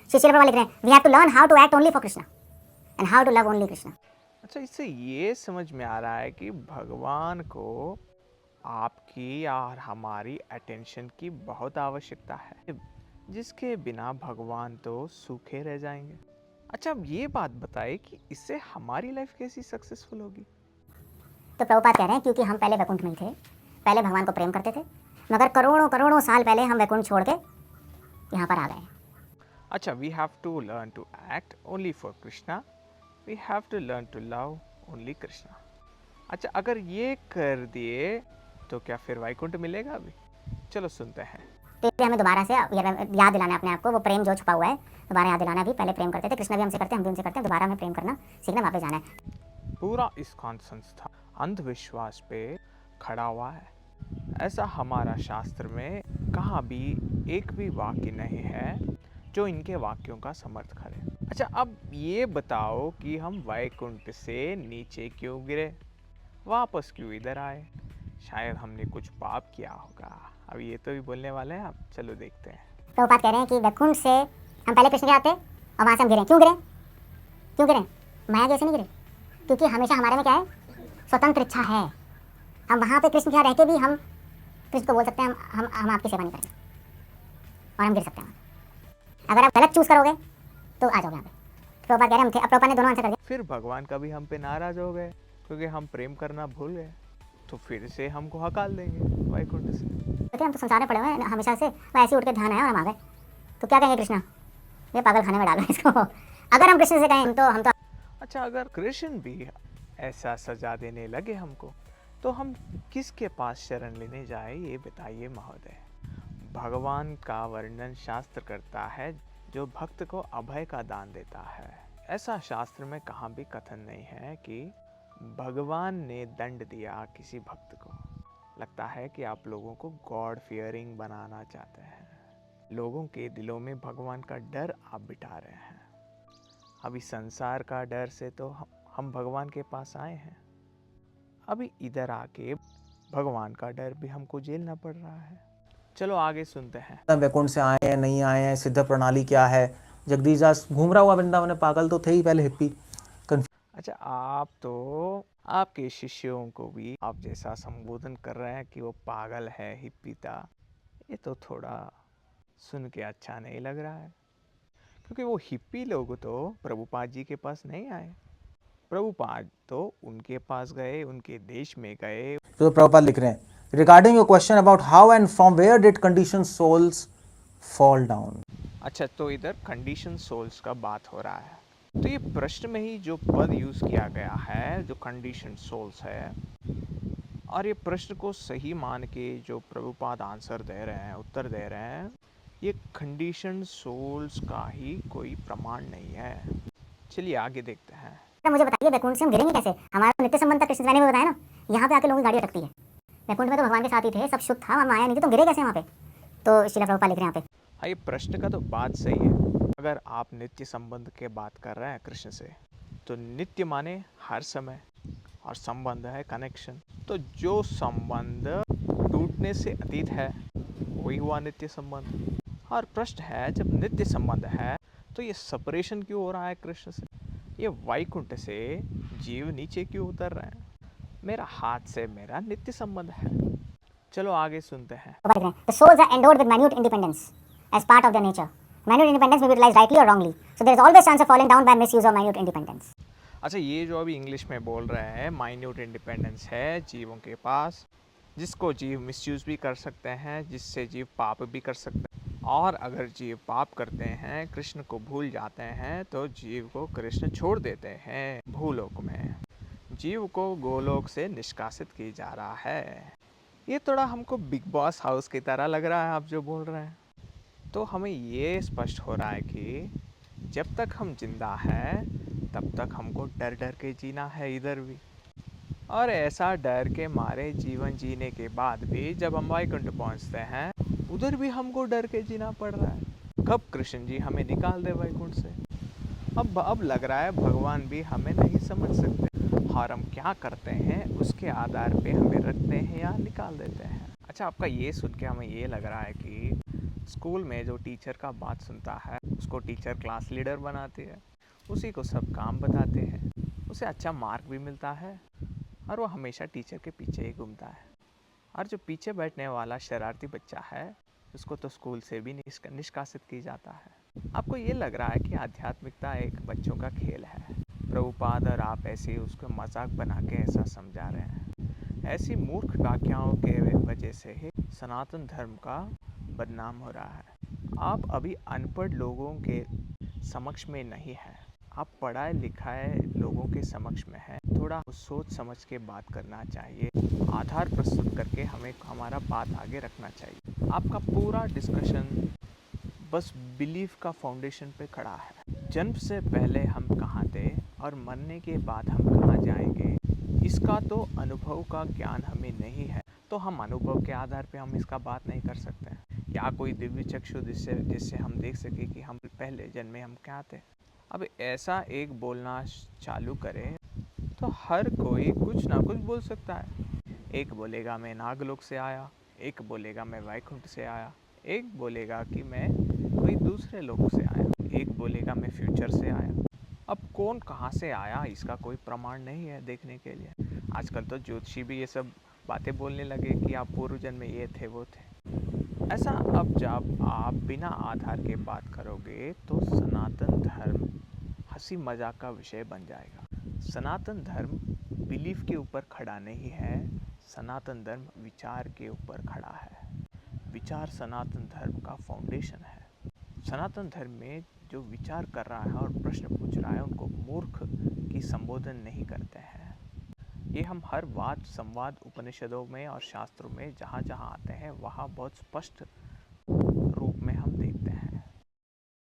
श्री शिल प्रभुपाद लिख रहे हैं, we have to learn how to act only for Krishna and how to love only Krishna. अच्छा, इससे ये समझ में आ रहा है कि भगवान को आपकी और हमारी अटेंशन की बहुत आवश्यकता है, जिसके बिना भगवान तो सूखे रह जाएंगे। अच्छा, अब ये बात बताइए कि इससे हमारी लाइफ कैसी सक्सेसफुल होगी? तो प्रभुपाद कह रहे हैं क्योंकि हम पहले वैकुंठ में ही थे, पहले भगवान को प्रेम करते थे, मगर करोड़ों करोड़ों साल पहले हम वैकुंठ छोड़ के यहाँ पर आ गए। अच्छा, we have to learn to act only for Krishna, we have to learn to love only Krishna. अच्छा, अगर ये कर दिए तो क्या फिर वैकुंठ मिलेगा अभी? चलो सुनते हैं। तो इसलिए हमें दोबारा से याद दिलाना है अपने आप को, वो प्रेम जो छुपा हुआ है दोबारा याद दिलाना भी। पहले प्रेम करते थे, कृष्ण भी हमसे करते हैं, हम भी उनसे करते हैं, दोबारा हमें प्रेम करना सीखना, वापस जाना है। पूरा इस्कॉन संस्था अंधविश्वास पे खड़ा हुआ है, ऐसा हमारा शास्त्र में कहाँ भी एक भी वाक्य नहीं है जो इनके वाक्यों का समर्थ करे। अच्छा, अब ये बताओ कि हम वैकुंठ से नीचे क्यों गिरे, वापस क्यों इधर आए? शायद हमने कुछ पाप किया होगा। अब ये तो भी बोलने वाले हैं आप, चलो देखते हैं। प्रभुपाद कह रहे हैं कि वैकुंठ से हम पहले कृष्ण के आते और वहाँ से हम गिरे। क्यों गिरे? क्यों गिरे? माया जैसे नहीं गिरे, क्योंकि हमेशा हमारे में क्या है, स्वतंत्र इच्छा है। हम वहाँ पे कृष्ण के यहाँ रह के भी हम कृष्ण को बोल सकते हैं हम आपकी सेवा नहीं करेंगे, और हम गिर सकते हैं। अगर आप गलत चूज करोगे तो आ जाओगे यहाँ पे। प्रभुपाद कह रहे हैं हम थे, अब प्रभुपाद ने दोनों आंसर कर दिया। फिर भगवान कभी हम पे नाराज हो गए क्योंकि हम प्रेम करना भूल गए, तो फिर से हमको हकाल देंगे वैकुंठ से। कहते हम तो संसार में पड़े हुए हैं हमेशा से, वो ऐसे उठ के ध्यान आया और हम आ गए, तो क्या कहेंगे कृष्णा, ये पागल खाने में डालो इसको। अगर हम कृष्ण से कहें तो हम तो। अच्छा, अगर कृष्ण भी ऐसा सजा देने लगे हमको, तो हम किसके पास शरण लेने जाए, ये बताइए महोदय। भगवान का वर्णन शास्त्र करता है जो भक्त को अभय का दान देता है। ऐसा शास्त्र में कहाँ भी कथन नहीं है कि भगवान ने दंड दिया किसी भक्त को। लगता है कि आप लोगों को गॉड फियरिंग बनाना चाहते हैं, लोगों के दिलों में भगवान का डर आप बिठा रहे हैं। अभी संसार का डर से तो हम भगवान के पास आए हैं, अभी इधर आके भगवान का डर भी हमको झेलना पड़ रहा है। चलो आगे सुनते हैं। वैकुंठ से आए हैं नहीं आए हैं, सिद्ध प्रणाली क्या है। जगदीश दास घूम रहा हुआ वृंदावन में, पागल तो थे ही पहले, हिप्पी। अच्छा, आप तो आपके शिष्यों को भी आप जैसा संबोधन कर रहे हैं कि वो पागल है, हिप्पी था, ये तो थोड़ा सुन के अच्छा नहीं लग रहा है। क्योंकि वो हिप्पी लोग तो प्रभुपाद जी के पास नहीं आए, प्रभुपाद तो उनके पास गए, उनके देश में गए। तो प्रभुपाद लिख रहे हैं, regarding your question about how and from where did condition souls fall down. अच्छा, तो इधर कंडीशन सोल्स का बात हो रहा है, तो ये प्रश्न में ही जो पद यूज किया गया है, जो कंडीशन सोल्स है, और ये प्रश्न को सही मान के जो प्रभुपाद आंसर दे रहे हैं, उत्तर दे रहे हैं, ये कंडीशन सोल्स का ही कोई प्रमाण नहीं है। चलिए आगे देखते हैं। मुझे बताइए वैकुंठ से हम गिरेंगे कैसे? हमारा नित्य संबंध था कृष्ण, मैंने भी बताया ना, यहाँ पे आके लोगों की गाड़ी अटकती है। वैकुंठ में तो भगवान के साथ ही थे, सब शुद्ध था, वहाँ माया नहीं थी, तो गिरे कैसे वहाँ पे? तो श्रील प्रभुपाद लिख रहे हैं यहाँ पे, हाँ, ये प्रश्न का तो बात सही है। अगर आप नित्य संबंध के बात कर रहे हैं कृष्ण से, तो नित्य माने हर समय, और संबंध है कनेक्शन। तो जो संबंध टूटने से अतीत है वही हुआ नित्य संबंध। और प्रश्न है, जब नित्य संबंध है तो ये सेपरेशन क्यों हो रहा है कृष्ण से? ये वैकुंठ से जीव नीचे क्यों उतर रहे हैं? मेरा हाथ से मेरा नित्य संबंध है। चलो आगे सुनते हैं। The souls are endowed with minute independence as part of their nature. Minute independence may be utilized rightly or wrongly. So there is always chance of falling down by misuse of minute independence. अच्छा, ये जो अभी English में बोल रहे हैं, minute independence है जीवों के पास, जिसको जीव मिसयूज भी कर सकते हैं, जिससे जीव पाप भी कर सकते हैं। और अगर जीव पाप करते हैं, कृष्ण को भूल जाते हैं, तो जीव को कृष्ण छोड़ देते हैं भूलोक में। जीव को गोलोक से निष्कासित किया जा रहा है। ये थोड़ा हमको बिग बॉस हाउस की तरह लग रहा है आप जो बोल रहे हैं। तो हमें ये स्पष्ट हो रहा है कि जब तक हम जिंदा हैं तब तक हमको डर डर के जीना है इधर भी, और ऐसा डर के मारे जीवन जीने के बाद भी जब हम वैकुंठ पहुंचते हैं, उधर भी हमको डर के जीना पड़ रहा है। कब कृष्ण जी हमें निकाल दे वैकुंठ से? अब लग रहा है भगवान भी हमें नहीं समझ सकते, और हम क्या करते हैं उसके आधार पे हमें रखते हैं या निकाल देते हैं। अच्छा, आपका ये सुन के हमें ये लग रहा है कि स्कूल में जो टीचर का बात सुनता है उसको टीचर क्लास लीडर बनाती है, उसी को सब काम बताते हैं, उसे अच्छा मार्क भी मिलता है और वो हमेशा टीचर के पीछे ही घूमता है। और जो पीछे बैठने वाला शरारती बच्चा है उसको तो स्कूल से भी निष्कासित की जाता है। आपको ये लग रहा है कि आध्यात्मिकता एक बच्चों का खेल है। प्रभुपाद और आप ऐसे उसको मजाक बना के ऐसा समझा रहे हैं। ऐसी मूर्ख व्याख्याओं के वजह से ही सनातन धर्म का बदनाम हो रहा है। आप अभी अनपढ़ लोगों के समक्ष में नहीं है, आप पढ़ाए लिखाए लोगों के समक्ष में है। थोड़ा सोच समझ के बात करना चाहिए, आधार प्रस्तुत करके हमें हमारा बात आगे रखना चाहिए। आपका पूरा डिस्कशन बस बिलीफ का फाउंडेशन पे खड़ा है। जन्म से पहले हम कहाँ थे और मरने के बाद हम कहाँ जाएंगे, इसका तो अनुभव का ज्ञान हमें नहीं है, तो हम अनुभव के आधार पे हम इसका बात नहीं कर सकते हैं। क्या कोई दिव्य चक्षु जिससे हम देख सके कि हम पहले जन्म में हम क्या थे। अब ऐसा एक बोलना चालू करें तो हर कोई कुछ ना कुछ बोल सकता है। एक बोलेगा मैं नागलोक से आया, एक बोलेगा मैं वैकुंठ से आया, एक बोलेगा कि मैं कोई दूसरे लोक से आया, एक बोलेगा मैं फ्यूचर से आया। अब कौन कहाँ से आया इसका कोई प्रमाण नहीं है देखने के लिए। आजकल तो ज्योतिषी भी ये सब बातें बोलने लगे कि आप पूर्व जन्म में ये थे वो थे। ऐसा अब जब आप बिना आधार के बात करोगे तो सनातन धर्म हंसी मजाक का विषय बन जाएगा। सनातन धर्म बिलीफ के ऊपर खड़ा नहीं है, सनातन धर्म विचार के ऊपर खड़ा है। विचार सनातन धर्म का फाउंडेशन है। सनातन धर्म में जो विचार कर रहा है और प्रश्न पूछ रहा है उनको मूर्ख की संबोधन नहीं करते हैं। ये हम हर वाद संवाद उपनिषदों में और शास्त्रों में जहाँ जहाँ आते हैं वहाँ बहुत स्पष्ट